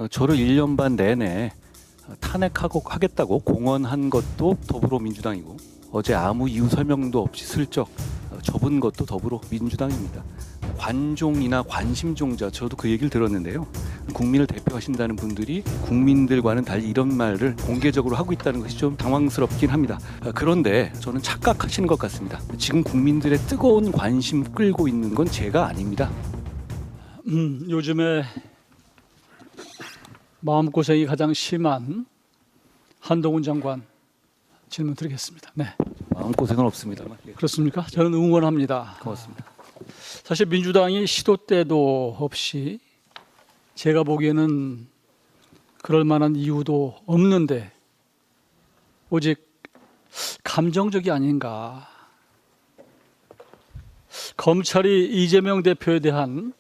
저를 1년 반 내내 탄핵하겠다고 공언한 것도 더불어민주당이고, 어제 아무 이유 설명도 없이 슬쩍 접은 것도 더불어민주당입니다. 관종이나 관심종자, 저도 그 얘기를 들었는데요. 국민을 대표하신다는 분들이 국민들과는 달리 이런 말을 공개적으로 하고 있다는 것이 좀 당황스럽긴 합니다. 그런데 저는 착각하시는 것 같습니다. 지금 국민들의 뜨거운 관심 끌고 있는 건 제가 아닙니다. 요즘에 마음고생이 가장 심한 한동훈 장관 질문 드리겠습니다. 네, 마음고생은 없습니다만. 그렇습니까? 저는 응원합니다. 고맙습니다. 사실 민주당이 시도 때도 없이 제가 보기에는 그럴 만한 이유도 없는데 오직 감정적이 아닌가. 검찰이 이재명 대표에 대한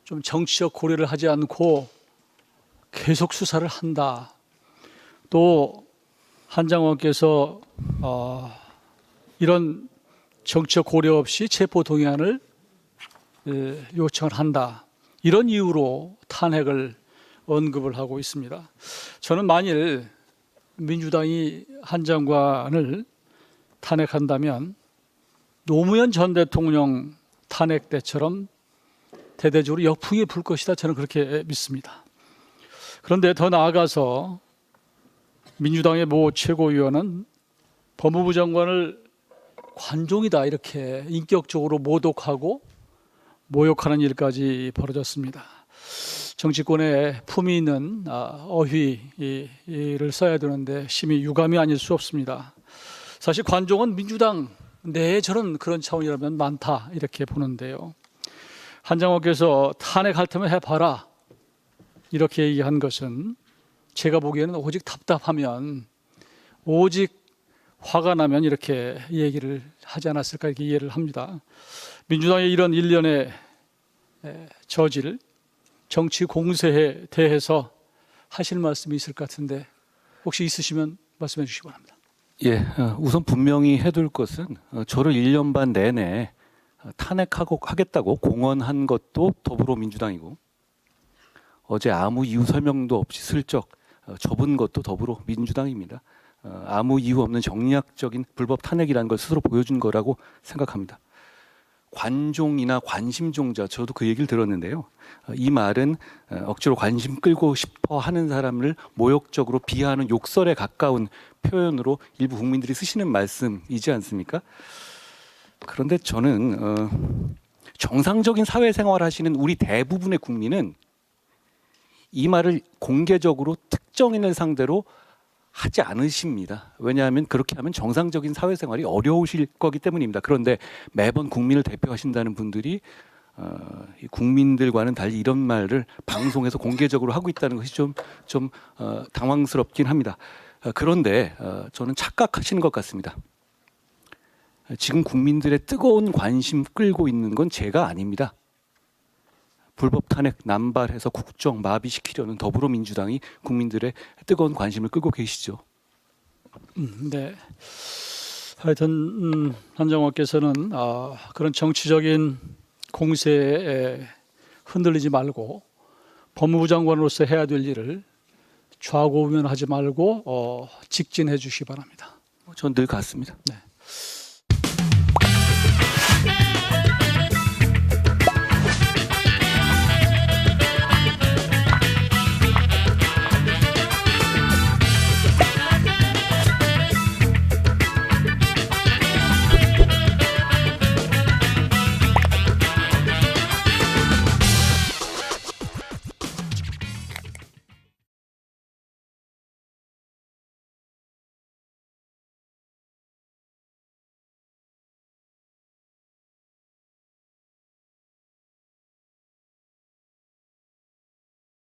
좀 정치적 고려를 하지 않고 계속 수사를 한다. 또 한 장관께서 이런 정치적 고려 없이 체포 동의안을 요청을 한다. 이런 이유로 탄핵을 언급을 하고 있습니다. 저는 만일 민주당이 한 장관을 탄핵한다면 노무현 전 대통령 탄핵 때처럼 대대적으로 역풍이 불 것이다. 저는 그렇게 믿습니다. 그런데 더 나아가서 민주당의 모 최고위원은 법무부 장관을 관종이다 이렇게 인격적으로 모독하고 모욕하는 일까지 벌어졌습니다. 정치권에 품위 있는 어휘를 써야 되는데 심히 유감이 아닐 수 없습니다. 사실 관종은 민주당 내에 그런 차원이라면 많다 이렇게 보는데요. 한 장관께서 탄핵할 테면 해봐라 이렇게 얘기한 것은 제가 보기에는 오직 답답하면, 오직 화가 나면 이렇게 얘기를 하지 않았을까 이렇게 이해를 합니다. 민주당의 이런 일련의 저질, 정치 공세에 대해서 하실 말씀이 있을 것 같은데 혹시 있으시면 말씀해 주시기 바랍니다. 예, 우선 분명히 해둘 것은 저를 1년 반 내내 탄핵하겠다고 공언한 것도 더불어민주당이고, 어제 아무 이유 설명도 없이 슬쩍 접은 것도 더불어민주당입니다. 아무 이유 없는 정략적인 불법 탄핵이라는 걸 스스로 보여준 거라고 생각합니다. 관종이나 관심종자, 저도 그 얘기를 들었는데요. 이 말은 억지로 관심 끌고 싶어 하는 사람을 모욕적으로 비하하는 욕설에 가까운 표현으로 일부 국민들이 쓰시는 말씀이지 않습니까? 그런데 저는 정상적인 사회생활 하시는 우리 대부분의 국민은 이 말을 공개적으로 특정인을 상대로 하지 않으십니다. 왜냐하면 그렇게 하면 정상적인 사회생활이 어려우실 거기 때문입니다. 그런데 매번 국민을 대표하신다는 분들이 국민들과는 달리 이런 말을 방송에서 공개적으로 하고 있다는 것이 좀 당황스럽긴 합니다. 그런데 저는 착각하시는 것 같습니다. 지금 국민들의 뜨거운 관심 끌고 있는 건 제가 아닙니다. 불법 탄핵 남발해서 국정 마비시키려는 더불어민주당이 국민들의 뜨거운 관심을 끌고 계시죠. 네. 하여튼 한 장관께서는 그런 정치적인 공세에 흔들리지 말고 법무부 장관으로서 해야 될 일을 좌고우면하지 말고 직진해 주시기 바랍니다. 전 늘 같습니다. 네.